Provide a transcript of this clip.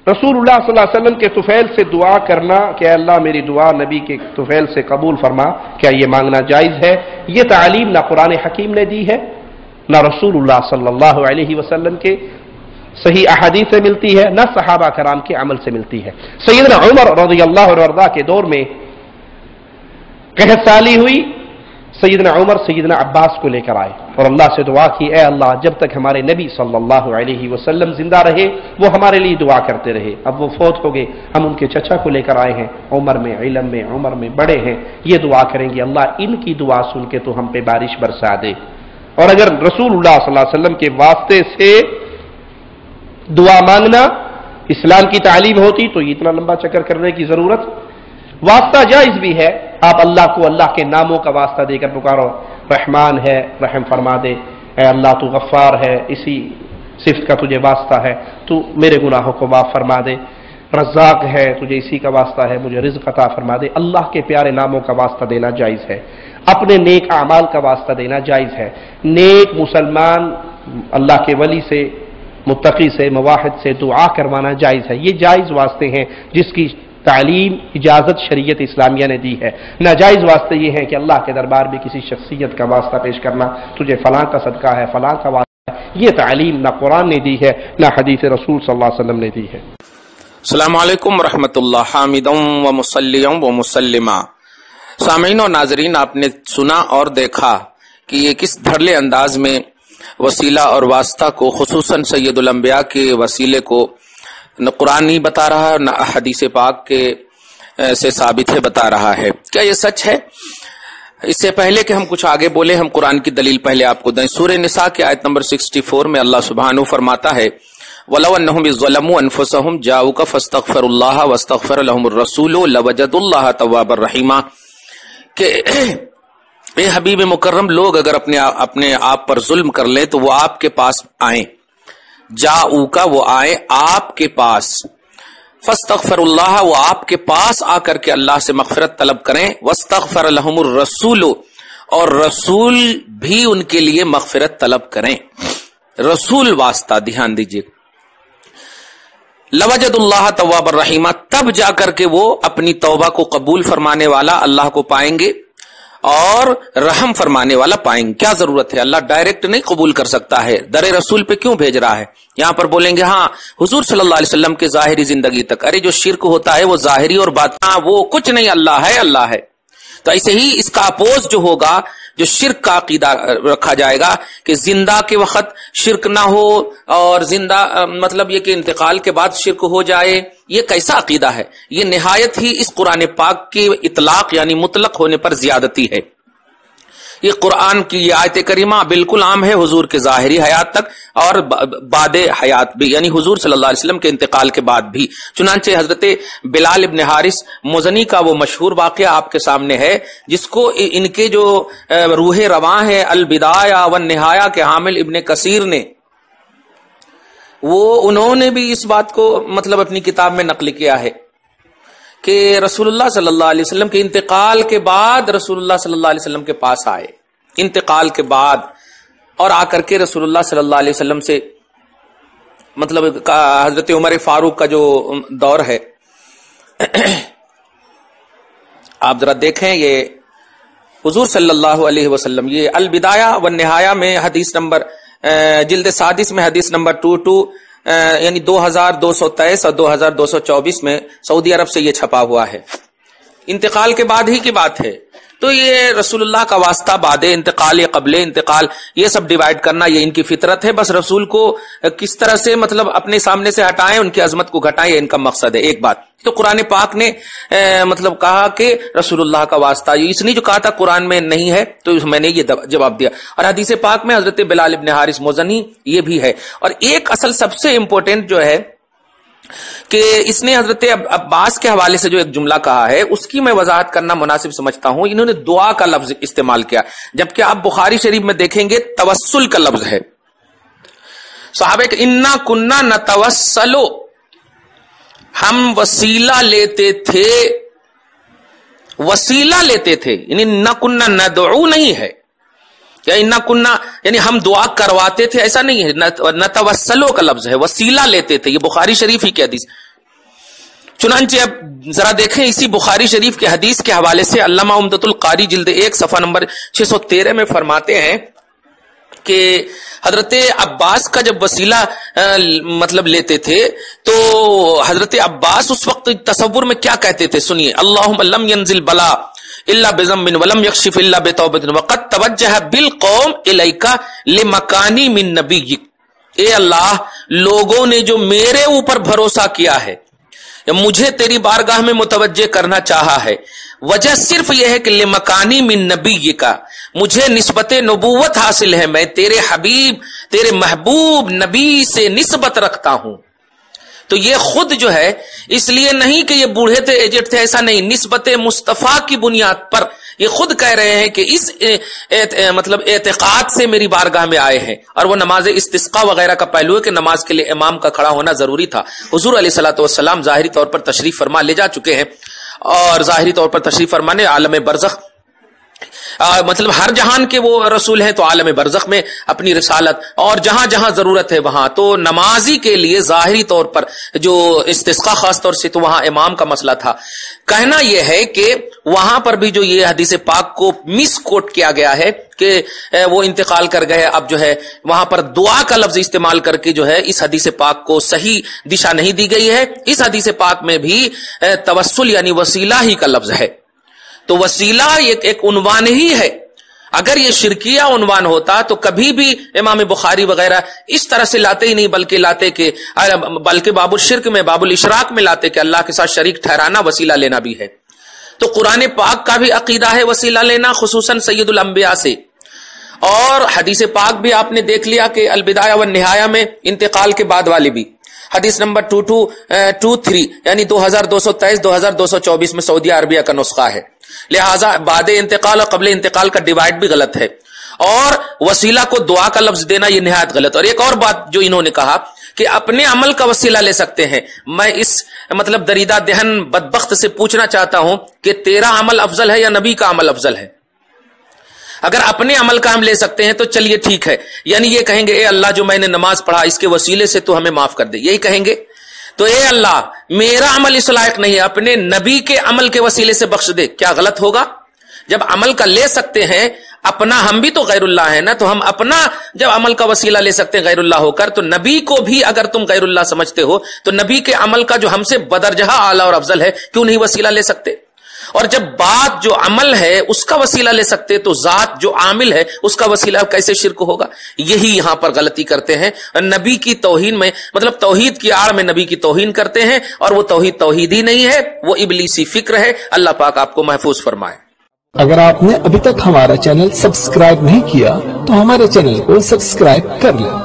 रसूलुल्लाह सल्लल्लाहु अलैहि वसल्लम के तुफैल से दुआ करना कि अल्लाह मेरी दुआ नबी के तुफैल से कबूल फरमा, क्या ये मांगना जायज़ है? ये तालीम ना कुरान हकीम ने दी है, ना रसूलुल्लाह सल्लल्लाहु अलैहि वसल्लम के सही अहादीस से मिलती है, ना सहाबा कराम के अमल से मिलती है। सैयदना उमर रज़ियल्लाहु अन्हु के दौर में कहसाली हुई, सैयदना उमर सैयदना अब्बास को लेकर आए और अल्लाह से दुआ की, ए अल्लाह जब तक हमारे नबी सल्लल्लाहु अलैहि वसल्लम जिंदा रहे वो हमारे लिए दुआ करते रहे। अब वो फौत हो गए, हम उनके चचा को लेकर आए हैं, उम्र में, इल्म में, उम्र में बड़े हैं, ये दुआ करेंगे अल्लाह इनकी दुआ सुन के तो हम पे बारिश बरसा दे। और अगर रसूलुल्लाह सल्लल्लाहु अलैहि वसल्लम के वास्ते से दुआ मांगना इस्लाम की तालीम होती तो इतना लंबा चक्कर करने की जरूरत। वास्ता जायज भी है, आप अल्लाह को अल्लाह के नामों का वास्ता देकर पुकारो, रहमान है रहम फरमा दे, ए अल्लाह तू गफ्फार है इसी सिफ्त का तुझे वास्ता है तू मेरे गुनाहों को माफ फरमा दे, रज़्ज़ाक़ है तुझे इसी का वास्ता है मुझे रिज़्क़ अता फरमा दे। अल्लाह के प्यारे नामों का वास्ता देना जायज है, अपने नेक आमाल का वास्ता देना जायज है। नेक मुसलमान अल्लाह के वली से, मुत्तकी से, मुवाहिद से दुआ करवाना जायज है। ये जायज वास्ते हैं जिसकी तालीम इजाजत शरीयत इस्लामिया ने दी है। नाजायज वास्ते ये है कि अल्लाह के दरबार में किसी शख्सियत का वास्ता पेश करना, तुझे फलां का सदका है, फलां का वास्ता है, ये तालीम ना कुरान ने दी है ना हदीस रसूल सल्लल्लाहु अलैहि वसल्लम ने दी है। अस्सलामु अलैकुम रहमतुल्लाह, हामिदुम व मुसल्लिम व मुसल्लिमा। सामीन और नाजरीन, आपने सुना और देखा कि ये किस धड़ल्ले अंदाज में वसीला और वास्ता को, खुसूसन सैयदुल अंबिया के वसीले को न कुरान नहीं बता रहा है न हदीस पाक के से साबित है बता रहा है। क्या ये सच है? इससे पहले कि हम कुछ आगे बोले, हम कुरान की दलील पहले आपको दें। सूरह निसा की आयत नंबर 64 में अल्लाह सुब्हानहू फरमाता है, वलौ अन्नहुम इज़्ज़लमू अनफुसहुम जाऊका फस्तगफिरुल्लाह वस्तगफर लहुमुर रसूल लवजदुल्लाह तव्वाबर रहीमा, कि ए हबीब मुकर्रम, लोग अगर अपने आप पर जुल्म कर ले तो वो आपके पास आए, जाऊका वो आए आपके पास, फस्तगफिरुल्लाह वो आपके पास आकर के अल्लाह से मगफिरत तलब करें, वस्तगफर लहुमुर रसूल और रसूल भी उनके लिए मगफिरत तलब करें। रसूल वास्ता, ध्यान दीजिए, लवजदुल्लाह तव्वाबर रहीमा, तब जाकर के वो अपनी तौबा को कबूल फरमाने वाला अल्लाह को पाएंगे और रहम फरमाने वाला पाएंगे। क्या जरूरत है? अल्लाह डायरेक्ट नहीं कबूल कर सकता है, दरे रसूल पे क्यों भेज रहा है? यहां पर बोलेंगे हाँ हुजूर सल्लल्लाहु अलैहि वसल्लम के जाहिरी जिंदगी तक, अरे जो शिर्क होता है वो जाहिरी और बातिनी, वो कुछ नहीं, अल्लाह है अल्लाह है। तो ऐसे ही इसका अपोज जो होगा, जो शिर्क का अकीदा रखा जाएगा कि जिंदा के वक्त शिर्क ना हो और जिंदा मतलब ये कि इंतकाल के बाद शिर्क हो जाए, ये कैसा अकीदा है? ये निहायत ही इस कुरान पाक के इतलाक यानी मुतलक होने पर ज्यादती है। ये कुरान की ये आयत करीमा बिल्कुल आम है हुजूर के ज़ाहिरी हयात तक और बाद हयात भी, यानी हुजूर सल्लल्लाहु अलैहि वसल्लम के इंतकाल के बाद भी। चुनांचे हजरत बिलाल इब्न हारिस मुज़नी का वो मशहूर वाक़या आपके सामने है, जिसको इनके जो रूह रवां है अल बिदाया व निहाया के हामिल इब्न कसीर ने, वो उन्होंने भी इस बात को मतलब अपनी किताब में नकल किया है कि रसूलुल्लाह सल्लल्लाहु अलैहि वसल्लम के इंतकाल के बाद रसूलुल्लाह सल्लल्लाहु अलैहि वसल्लम के पास आए, इंतकाल के बाद, और आकर के रसूलुल्लाह सल्लल्लाहु अलैहि वसल्लम से मतलब हजरत उमर फारूक का जो दौर है आप जरा देखें, ये हुजूर सल्लल्लाहु अलैहि वसल्लम, ये अल बिदाया व निहाया में हदीस नंबर जिल्द सादिस में हदीस नंबर 22 यानी 2223 और 2224 में सऊदी अरब से ये छपा हुआ है। इंतकाल के बाद ही की बात है। तो ये रसूलुल्लाह का वास्ता बाद इंतकाल या कबले इंतकाल, ये सब डिवाइड करना ये इनकी फितरत है। बस रसूल को किस तरह से मतलब अपने सामने से हटाएं, उनकी अजमत को घटाएं, ये इनका मकसद है। एक बात तो कुरान पाक ने मतलब कहा कि रसूलुल्लाह का वास्ता, इसने जो कहा था कुरान में नहीं है, तो मैंने ये जवाब दिया। और हदीस पाक में हजरत बिलाल इब्न हारिस मुज़नी ये भी है। और एक असल सबसे इंपॉर्टेंट जो है कि इसने हजरत अब्बास के हवाले से जो एक जुमला कहा है, उसकी मैं वजाहत करना मुनासिब समझता हूं। इन्होंने दुआ का लफ्ज इस्तेमाल किया, जबकि आप बुखारी शरीफ में देखेंगे तवस्सुल का लफ्ज है। सहाबे के इन्ना कुन्ना न तवस्सलो, हम वसीला लेते थे, वसीला लेते थे, यानी न कुन्ना नदऊ नहीं है, या इन्ना कुन्ना यानी हम दुआ करवाते थे, ऐसा नहीं है। न तवस्सलो का लफ्ज है, वसीला लेते थे। ये बुखारी शरीफ ही की हदीस, चुनांचे अब जरा देखें इसी बुखारी शरीफ के हदीस के हवाले से अल्लामा उम्दतुल कारी जिल्द 1 सफा नंबर 613 में फरमाते हैं कि हजरत अब्बास का जब वसीला मतलब लेते थे तो हजरत अब्बास उस वक्त तसव्वुर में क्या कहते थे, सुनिए, अल्लाहुम्मा लम यंजिल बला इल्ला बिज़म्बिन वलम यक्शिफ इल्ला बितौबतिन वक़द तवज्जह बिल कौम इलैका लिमकानी मिन नबिय्यिक। ए अल्लाह, लोगों ने जो मेरे ऊपर भरोसा किया है या मुझे तेरी बारगाह में मुतवज्जे करना चाहा है, वजह सिर्फ यह है कि लिमकानी मिन नबी का, मुझे निस्बत नबूवत हासिल है, मैं तेरे हबीब तेरे महबूब नबी से निस्बत रखता हूं। तो ये खुद जो है इसलिए नहीं कि ये बूढ़े थे एजेड थे, ऐसा नहीं, निस्बत मुस्तफा की बुनियाद पर ये खुद कह रहे हैं कि इस मतलब एतकाद से मेरी बारगाह में आए हैं। और वो नमाज इस्तिस्का वगैरह का पहलू है कि नमाज के लिए इमाम का खड़ा होना जरूरी था। हुजूर अलैहिस्सलातु वस्सलाम जाहिरी तौर पर तशरीफ फरमा ले जा चुके हैं और जाहिरी तौर पर तशरीफ फरमाने आलम बरज़ख मतलब हर जहान के वो रसूल हैं, तो आलम बरज़ख में अपनी रिसालत और जहां जहां जरूरत है वहां तो नमाजी के लिए जाहिरी तौर पर जो इस्तिस्का खास तौर से तो वहां इमाम का मसला था। कहना यह है कि वहां पर भी जो ये हदीस पाक को मिस कोट किया गया है कि वो इंतकाल कर गए, अब जो है वहां पर दुआ का लफ्ज इस्तेमाल करके जो है इस हदीस पाक को सही दिशा नहीं दी गई है। इस हदीस पाक में भी तवस्सुल यानी वसीला ही का लफ्ज है। तो वसीला एक उन्वान ही है। अगर ये शिरकिया उन्वान होता तो कभी भी इमाम बुखारी वगैरह इस तरह से लाते ही नहीं, बल्कि बाबुल शिर्क में बाबुल इशराक में लाते कि अल्लाह के साथ शरीक ठहराना वसीला लेना भी है। तो कुरान पाक का भी अकीदा है वसीला लेना, खुसूसन सैयदुल अंबिया से। और हदीस पाक भी आपने देख लिया कि अल बिदाया व निहाया में इंतकाल के बाद वाली भी हदीस नंबर 2223 यानी 2223 2224 में सऊदी अरबिया का नुस्खा है। लिहाजा बाद इंतकाल और कबल इंतकाल का डिवाइड भी गलत है और वसीला को दुआ का लफ्ज देना यह निहायत गलत। और एक और बात जो इन्होंने कहा कि अपने अमल का वसीला ले सकते हैं, मैं इस मतलब दरीदा देहन बदबख्त से पूछना चाहता हूं कि तेरा अमल अफजल है या नबी का अमल अफजल है? अगर अपने अमल का हम ले सकते हैं तो चलिए ठीक है, यानी ये कहेंगे ए अल्लाह जो मैंने नमाज पढ़ा इसके वसीले से तो हमें माफ कर दे, यही कहेंगे। तो ए अल्लाह मेरा अमल इस लायक नहीं है, अपने नबी के अमल के वसीले से बख्श दे, क्या गलत होगा? जब अमल का ले सकते हैं अपना, हम भी तो गैरुल्लाह है ना, तो हम अपना जब अमल का वसीला ले सकते हैं गैरुल्लाह होकर, तो नबी को भी अगर तुम गैरुल्लाह समझते हो तो नबी के अमल का जो हमसे बदरजहा आला और अफजल है क्यों नहीं वसीला ले सकते? और जब बात जो अमल है उसका वसीला ले सकते तो जात जो आमिल है उसका वसीला कैसे शिर्क होगा? यही यहां पर गलती करते हैं। नबी की तौहीन में मतलब तौहीद की आड़ में नबी की तौहीन करते हैं और वो तौहीद तौहीद ही नहीं है, वो इब्लीसी फिक्र है। अल्लाह पाक आपको महफूज फरमाए। अगर आपने अभी तक हमारा चैनल सब्सक्राइब नहीं किया तो हमारे चैनल को सब्सक्राइब कर लें